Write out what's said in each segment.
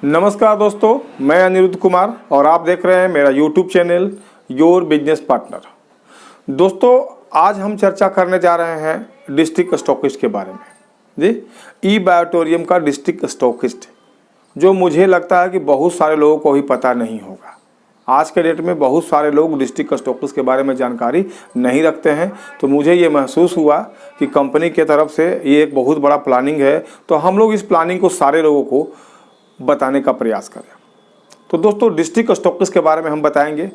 नमस्कार दोस्तों, मैं अनिरुद्ध कुमार और आप देख रहे हैं मेरा YouTube channel your business partner. दोस्तों, आज हम चर्चा करने जा रहे हैं डिस्ट्रिक्ट स्टॉकिस्ट के बारे में। जी, ई बायोटोरियम का डिस्ट्रिक्ट स्टॉकिस्ट, जो मुझे लगता है कि बहुत सारे लोगों को ही पता नहीं होगा। आज के डेट में बहुत सारे लोग डिस्ट्रिक्ट स्टॉकिस्ट के बारे में जानकारी नहीं रखते हैं। तो मुझे ये महसूस हुआ कि कंपनी के तरफ से ये एक बहुत बड़ा प्लानिंग है, तो हम लोग इस प्लानिंग को सारे लोगों को बताने का प्रयास करें। तो दोस्तों, डिस्ट्रिक्ट स्टॉकिस्ट के बारे में हम बताएंगे।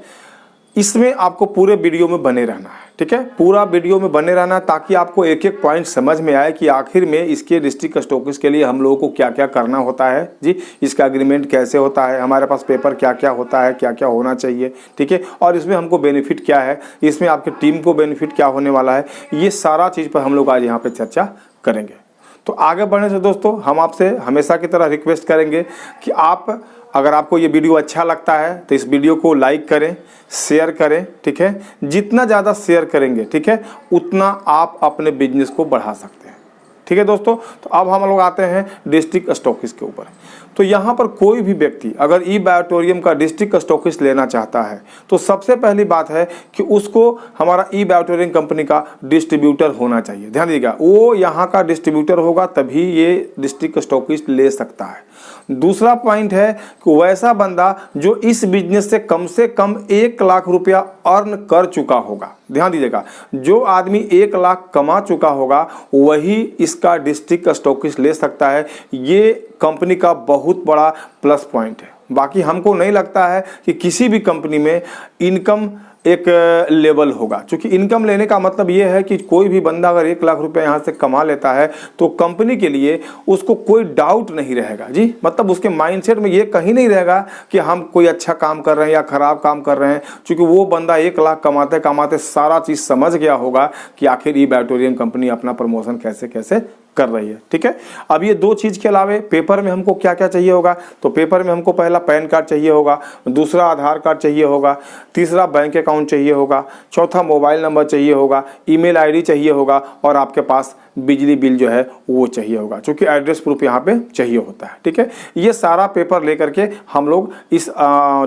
इसमें आपको पूरे वीडियो में बने रहना है, ठीक है। पूरा वीडियो में बने रहना ताकि आपको एक एक पॉइंट समझ में आए कि आखिर में इसके डिस्ट्रिक्ट स्टॉकिस्ट के लिए हम लोगों को क्या क्या करना होता है। जी, इसका एग्रीमेंट कैसे होता है, हमारे पास पेपर क्या क्या होता है, क्या क्या होना चाहिए, ठीक है। और इसमें हमको बेनिफिट क्या है, इसमें आपकी टीम को बेनिफिट क्या होने वाला है, ये सारा चीज़ पर हम लोग आज यहाँ पर चर्चा करेंगे। तो आगे बढ़ने से दोस्तों, हम आपसे हमेशा की तरह रिक्वेस्ट करेंगे कि अगर आपको ये वीडियो अच्छा लगता है तो इस वीडियो को लाइक करें, शेयर करें, ठीक है। जितना ज़्यादा शेयर करेंगे, ठीक है, उतना आप अपने बिजनेस को बढ़ा सकते हैं, ठीक है दोस्तों। तो अब हम लोग आते हैं डिस्ट्रिक्ट स्टॉकिस्ट के ऊपर। तो यहाँ पर कोई भी व्यक्ति अगर ई बायोटोरियम का डिस्ट्रिक्ट स्टॉकिस्ट लेना चाहता है तो सबसे पहली बात है कि उसको हमारा ई बायोटोरियम कंपनी का डिस्ट्रीब्यूटर होना चाहिए। ध्यान दीजिएगा, वो यहाँ का डिस्ट्रीब्यूटर होगा तभी ये डिस्ट्रिक्ट स्टॉकिस्ट ले सकता है। दूसरा पॉइंट है कि वैसा बंदा जो इस बिजनेस से कम 1 लाख रुपया अर्न कर चुका होगा। ध्यान दीजिएगा, जो आदमी 1 लाख कमा चुका होगा वही इसका डिस्ट्रिक्ट स्टॉकिस्ट ले सकता है। ये कंपनी का बहुत बड़ा प्लस पॉइंट है। बाकी हमको नहीं लगता है कि किसी भी कंपनी में इनकम एक लेवल होगा, क्योंकि इनकम लेने का मतलब ये है कि कोई भी बंदा अगर 1 लाख रुपए यहाँ से कमा लेता है तो कंपनी के लिए उसको कोई डाउट नहीं रहेगा। जी, मतलब उसके माइंडसेट में ये कहीं नहीं रहेगा कि हम कोई अच्छा काम कर रहे हैं या खराब काम कर रहे हैं, क्योंकि वो बंदा 1 लाख कमाते कमाते सारा चीज़ समझ गया होगा कि आखिर ई बायोटोरियम कंपनी अपना प्रमोशन कैसे कैसे कर रही है, ठीक है। अब ये दो चीज़ के अलावे पेपर में हमको क्या क्या चाहिए होगा, तो पेपर में हमको पहला पैन कार्ड चाहिए होगा, दूसरा आधार कार्ड चाहिए होगा, तीसरा बैंक अकाउंट चाहिए होगा, चौथा मोबाइल नंबर चाहिए होगा, ईमेल आईडी चाहिए होगा और आपके पास बिजली बिल जो है वो चाहिए होगा, क्योंकि एड्रेस प्रूफ यहाँ पे चाहिए होता है, ठीक है। ये सारा पेपर लेकर के हम लोग इस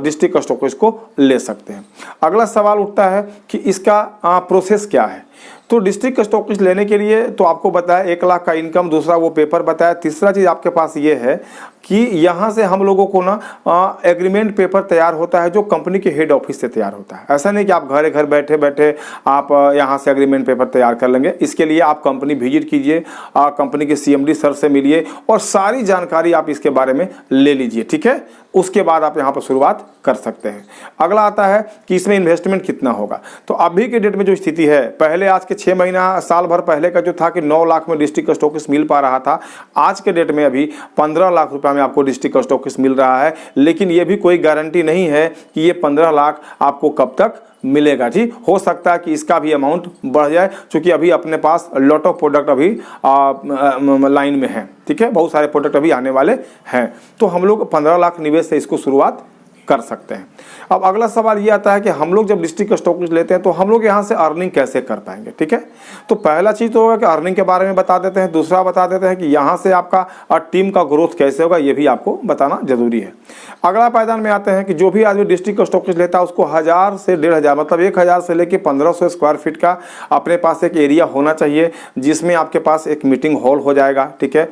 डिस्ट्रिक्ट स्टॉकिस्ट को ले सकते हैं। अगला सवाल उठता है कि इसका प्रोसेस क्या है। तो डिस्ट्रिक्ट स्टॉकिस्ट लेने के लिए तो आपको बताया 1 लाख का इनकम, दूसरा वो पेपर बताया, तीसरा चीज़ आपके पास ये है कि यहाँ से हम लोगों को ना एग्रीमेंट पेपर तैयार होता है जो कंपनी के हेड ऑफिस से तैयार होता है। ऐसा नहीं कि आप घर बैठे बैठे आप यहाँ से एग्रीमेंट पेपर तैयार कर लेंगे। इसके लिए आप कंपनी विजिट कीजिए, कंपनी के CMD सर से मिलिए और सारी जानकारी आप इसके बारे में ले लीजिए, ठीक है। उसके बाद आप यहाँ पर शुरुआत कर सकते हैं। अगला आता है कि इसमें इन्वेस्टमेंट कितना होगा। तो अभी के डेट में जो स्थिति है, पहले आज के 6 महीना साल भर पहले का जो था कि 9 लाख में डिस्ट्रिक्ट स्टॉकिस्ट मिल पा रहा था, आज के डेट में अभी 15 लाख रुपया में आपको डिस्ट्रिक्ट स्टॉकिस्ट मिल रहा है। लेकिन ये भी कोई गारंटी नहीं है कि ये 15 लाख आपको कब तक मिलेगा। जी, हो सकता है कि इसका भी अमाउंट बढ़ जाए, क्योंकि अभी अपने पास लॉट ऑफ प्रोडक्ट अभी लाइन में है, ठीक है। बहुत सारे प्रोडक्ट अभी आने वाले हैं, तो हम लोग 15 लाख निवेश से इसको शुरुआत कर सकते हैं। अब अगला सवाल ये आता है कि हम लोग जब डिस्ट्रिक्ट स्टॉकिस्ट लेते हैं तो हम लोग यहाँ से अर्निंग कैसे कर पाएंगे, ठीक है। तो पहला चीज़ तो होगा कि अर्निंग के बारे में बता देते हैं, दूसरा बता देते हैं कि यहाँ से आपका टीम का ग्रोथ कैसे होगा, ये भी आपको बताना जरूरी है। अगला पायदान में आते हैं कि जो भी आदमी डिस्ट्रिक्ट स्टॉकिस्ट लेता है उसको 1000 से 1500, मतलब 1000 से लेकर 1500 स्क्वायर फीट का अपने पास एक एरिया होना चाहिए, जिसमें आपके पास एक मीटिंग हॉल हो जाएगा, ठीक है।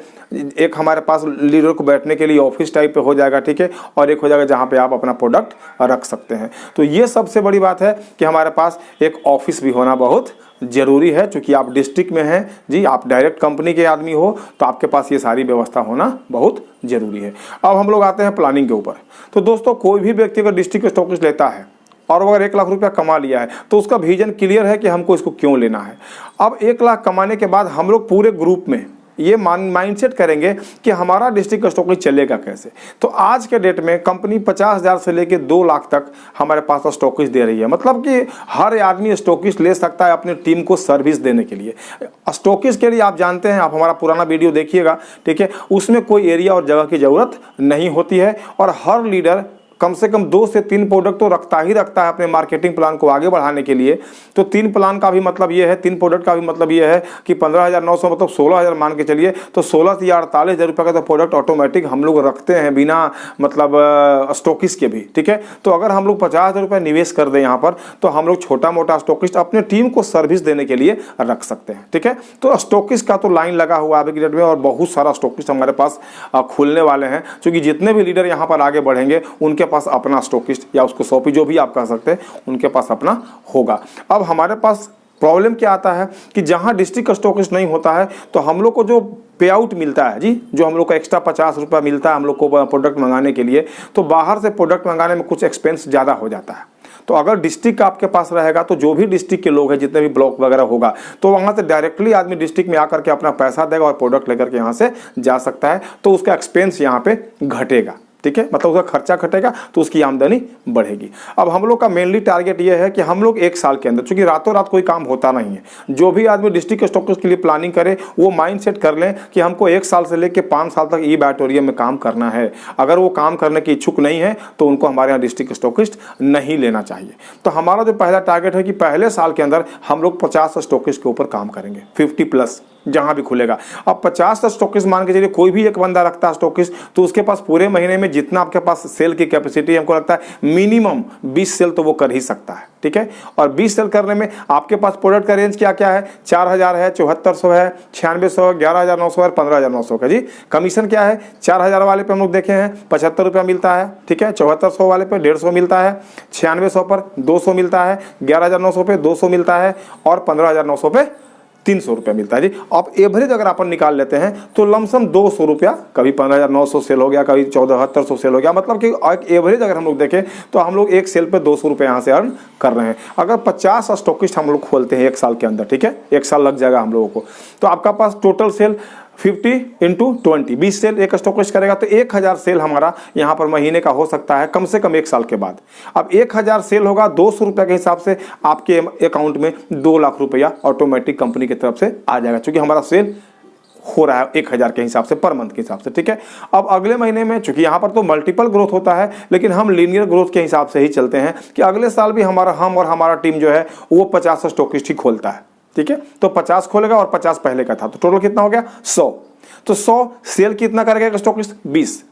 एक हमारे पास लीडर को बैठने के लिए ऑफिस टाइप पे हो जाएगा, ठीक है। और एक हो जाएगा जहाँ पे आप अपना प्रोडक्ट रख सकते हैं। तो ये सबसे बड़ी बात है कि हमारे पास एक ऑफिस भी होना बहुत जरूरी है, क्योंकि आप डिस्ट्रिक्ट में हैं। जी, आप डायरेक्ट कंपनी के आदमी हो तो आपके पास ये सारी व्यवस्था होना बहुत जरूरी है। अब हम लोग आते हैं प्लानिंग के ऊपर। तो दोस्तों, कोई भी व्यक्ति अगर डिस्ट्रिक्ट स्टॉकिस्ट लेता है और अगर 1 लाख रुपया कमा लिया है तो उसका विजन क्लियर है कि हमको इसको क्यों लेना है। अब 1 लाख कमाने के बाद हम लोग पूरे ग्रुप में ये माइंडसेट करेंगे कि हमारा डिस्ट्रिक्ट स्टॉकिस्ट चलेगा कैसे। तो आज के डेट में कंपनी 50,000 से लेकर 2 लाख तक हमारे पास स्टॉकिस्ट दे रही है, मतलब कि हर आदमी स्टॉकिस्ट ले सकता है अपनी टीम को सर्विस देने के लिए। स्टॉकिस्ट के लिए आप जानते हैं, आप हमारा पुराना वीडियो देखिएगा, ठीक है, उसमें कोई एरिया और जगह की ज़रूरत नहीं होती है और हर लीडर कम से कम 2 से 3 प्रोडक्ट तो रखता ही रखता है अपने मार्केटिंग प्लान को आगे बढ़ाने के लिए। तो 3 प्लान का भी मतलब ये है, 3 प्रोडक्ट का भी मतलब ये है कि 15,900 मतलब 16,000 मान के चलिए, तो 16 से 48,000 रुपये का तो प्रोडक्ट ऑटोमेटिक हम लोग रखते हैं बिना मतलब स्टॉकिस्ट के भी, ठीक है। तो अगर हम लोग 50,000 रुपये निवेश कर दें यहाँ पर, तो हम लोग छोटा मोटा स्टॉकिस्ट अपने टीम को सर्विस देने के लिए रख सकते हैं, ठीक है। तो स्टॉकिस्ट का तो लाइन लगा हुआ है अभी डेट में, और बहुत सारा स्टॉकिस्ट हमारे पास खुलने वाले हैं, क्योंकि जितने भी लीडर यहाँ पर आगे बढ़ेंगे उनके पास अपना स्टॉकिस्ट या उसको सौंपी जो भी आप कह सकते हैं, उनके पास अपना होगा। अब हमारे पास प्रॉब्लम क्या आता है कि जहाँ डिस्ट्रिक्ट स्टॉकिस्ट नहीं होता है, तो हम लोग को जो पे आउट मिलता है जी, जो हम लोग को एक्स्ट्रा 50 रुपये मिलता है हम लोग को प्रोडक्ट मंगाने के लिए, तो बाहर से प्रोडक्ट मंगाने में कुछ एक्सपेंस ज़्यादा हो जाता है। तो अगर डिस्ट्रिक्ट आपके पास रहेगा, तो जो भी डिस्ट्रिक्ट के लोग हैं, जितने भी ब्लॉक वगैरह होगा, तो वहाँ से डायरेक्टली आदमी डिस्ट्रिक्ट में आकर के अपना पैसा देगा और प्रोडक्ट लेकर के यहाँ से जा सकता है। तो उसका एक्सपेंस यहाँ पे घटेगा, ठीक है, मतलब उसका खर्चा घटेगा तो उसकी आमदनी बढ़ेगी। अब हम लोग का मेनली टारगेट ये है कि हम लोग 1 साल के अंदर, चूंकि रातों रात कोई काम होता नहीं है, जो भी आदमी डिस्ट्रिक्ट स्टॉकिस्ट के लिए प्लानिंग करे वो माइंड सेट कर लें कि हमको 1 साल से लेकर 5 साल तक ई-बैटोरियम में काम करना है। अगर वो काम करने की इच्छुक नहीं है तो उनको हमारे यहाँ डिस्ट्रिक्ट स्टॉकिस्ट नहीं लेना चाहिए। तो हमारा जो पहला टारगेट है कि पहले साल के अंदर हम लोग 50 स्टॉकिस्ट के ऊपर काम करेंगे, 50+ जहां भी खुलेगा। अब 50 स्टॉकिस्ट मान के चलिए, कोई भी एक बंदा रखता है स्टॉकिस्ट, तो उसके पास पूरे महीने में जितना आपके पास सेल की कैपेसिटी हमको लगता है मिनिमम 20 सेल तो वो कर ही सकता है, ठीक है। और 20 सेल करने में आपके पास प्रोडक्ट का रेंज क्या क्या है, 4,000 है, 7,400 है, 9,600, 11,900 है, 15,900 का जी। कमीशन क्या है, 4,000 वाले पे हम लोग देखे हैं 75 रुपया मिलता है, ठीक है। 7,400 वाले पे 150 मिलता है, 9,600 पर 200 मिलता है, 11,900 पे 200 मिलता है, और 15,900 पे 300 रुपया मिलता है जी। अब एवरेज अगर अपन निकाल लेते हैं तो लमसम 200 रुपया, कभी 15,900 सेल हो गया, कभी 14,700 सेल हो गया, मतलब कि एक एवरेज अगर हम लोग देखें तो हम लोग एक सेल पे 200 रुपये यहाँ से अर्न कर रहे हैं। अगर 50 स्टॉकिस्ट हम लोग खोलते हैं 1 साल के अंदर, ठीक है, 1 साल लग जाएगा हम लोगों को, तो आपका पास टोटल सेल 50 × 20, 20 सेल एक स्टॉकिस्ट करेगा, तो 1,000 सेल हमारा यहाँ पर महीने का हो सकता है कम से कम 1 साल के बाद। अब 1,000 सेल होगा 200 रुपये के हिसाब से आपके अकाउंट में 2 लाख रुपया ऑटोमेटिक कंपनी की तरफ से आ जाएगा, क्योंकि हमारा सेल हो रहा है 1,000 के हिसाब से पर मंथ के हिसाब से, ठीक है। अब अगले महीने में, चूंकि यहाँ पर तो मल्टीपल ग्रोथ होता है, लेकिन हम लीनियर ग्रोथ के हिसाब से ही चलते हैं कि अगले साल भी हम और हमारा टीम जो है वो 50 स्टॉकिस्ट ही खोलता है, ठीक है। तो 50 खोलेगा और 50 पहले का था, तो टोटल कितना हो गया 100। तो 100 सेल कितना करेगा स्टॉकिस्ट, 20,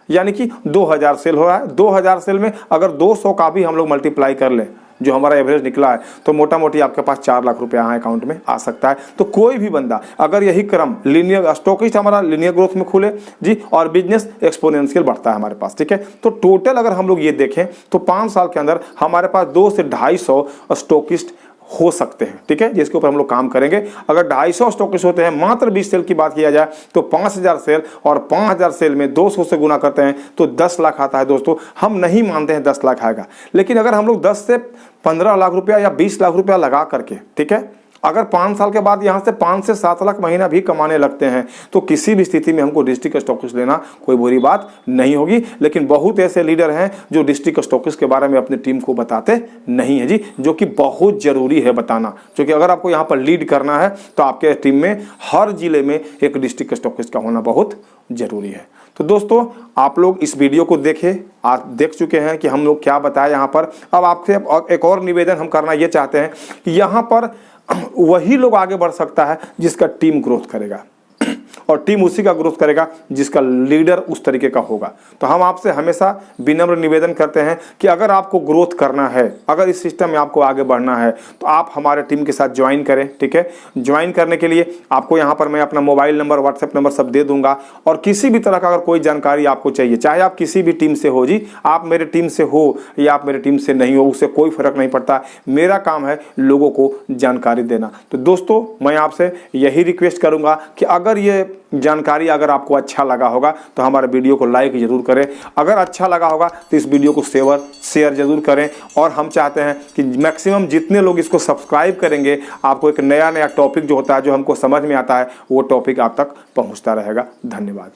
यानी कि 2,000 सेल हो रहा है। 2,000 सेल में अगर 200 का भी हम लोग मल्टीप्लाई कर लें, जो हमारा एवरेज निकला है, तो मोटा मोटी आपके पास 4 लाख रुपया यहाँ अकाउंट में आ सकता है। तो कोई भी बंदा अगर यही क्रम लीनियर स्टॉकिस्ट हमारा लीनियर ग्रोथ में खुले जी, और बिजनेस एक्सपोनेंशियल बढ़ता है हमारे पास, ठीक है। तो टोटल अगर हम लोग ये देखें तो 5 साल के अंदर हमारे पास 200 से 250 स्टॉकिस्ट हो सकते हैं, ठीक है, जिसके ऊपर हम लोग काम करेंगे। अगर 250 स्टॉकिस्ट होते हैं, मात्र 20 सेल की बात किया जाए तो 5,000 सेल, और 5,000 सेल में 200 से गुना करते हैं तो 10 लाख आता है। दोस्तों हम नहीं मानते हैं 10 लाख आएगा, लेकिन अगर हम लोग 10 से 15 लाख रुपया या 20 लाख रुपया लगा करके, ठीक है, अगर 5 साल के बाद यहाँ से 5 से 7 लाख महीना भी कमाने लगते हैं, तो किसी भी स्थिति में हमको डिस्ट्रिक्ट स्टॉकिस्ट लेना कोई बुरी बात नहीं होगी। लेकिन बहुत ऐसे लीडर हैं जो डिस्ट्रिक्ट स्टॉकिस्ट के बारे में अपनी टीम को बताते नहीं है जी, जो कि बहुत जरूरी है बताना, क्योंकि अगर आपको यहाँ पर लीड करना है तो आपके टीम में हर जिले में एक डिस्ट्रिक्ट स्टॉकिस्ट का होना बहुत जरूरी है। तो दोस्तों आप लोग इस वीडियो को देखें, आप देख चुके हैं कि हम लोग क्या बताया यहाँ पर। अब आपसे एक और निवेदन हम करना ये चाहते हैं कि यहाँ पर वही लोग आगे बढ़ सकता है जिसका टीम ग्रोथ करेगा, और टीम उसी का ग्रोथ करेगा जिसका लीडर उस तरीके का होगा। तो हम आपसे हमेशा विनम्र निवेदन करते हैं कि अगर आपको ग्रोथ करना है, अगर इस सिस्टम में आपको आगे बढ़ना है, तो आप हमारे टीम के साथ ज्वाइन करें, ठीक है। ज्वाइन करने के लिए आपको यहाँ पर मैं अपना मोबाइल नंबर, व्हाट्सएप नंबर सब दे दूंगा, और किसी भी तरह का अगर कोई जानकारी आपको चाहिए, चाहे आप किसी भी टीम से हो जी, आप मेरे टीम से हो या आप मेरे टीम से नहीं हो, उससे कोई फर्क नहीं पड़ता। मेरा काम है लोगों को जानकारी देना। तो दोस्तों मैं आपसे यही रिक्वेस्ट करूंगा कि अगर ये जानकारी अगर आपको अच्छा लगा होगा तो हमारे वीडियो को लाइक जरूर करें, अगर अच्छा लगा होगा तो इस वीडियो को शेयर जरूर करें, और हम चाहते हैं कि मैक्सिमम जितने लोग इसको सब्सक्राइब करेंगे, आपको एक नया टॉपिक जो होता है, जो हमको समझ में आता है, वो टॉपिक आप तक पहुंचता रहेगा। धन्यवाद।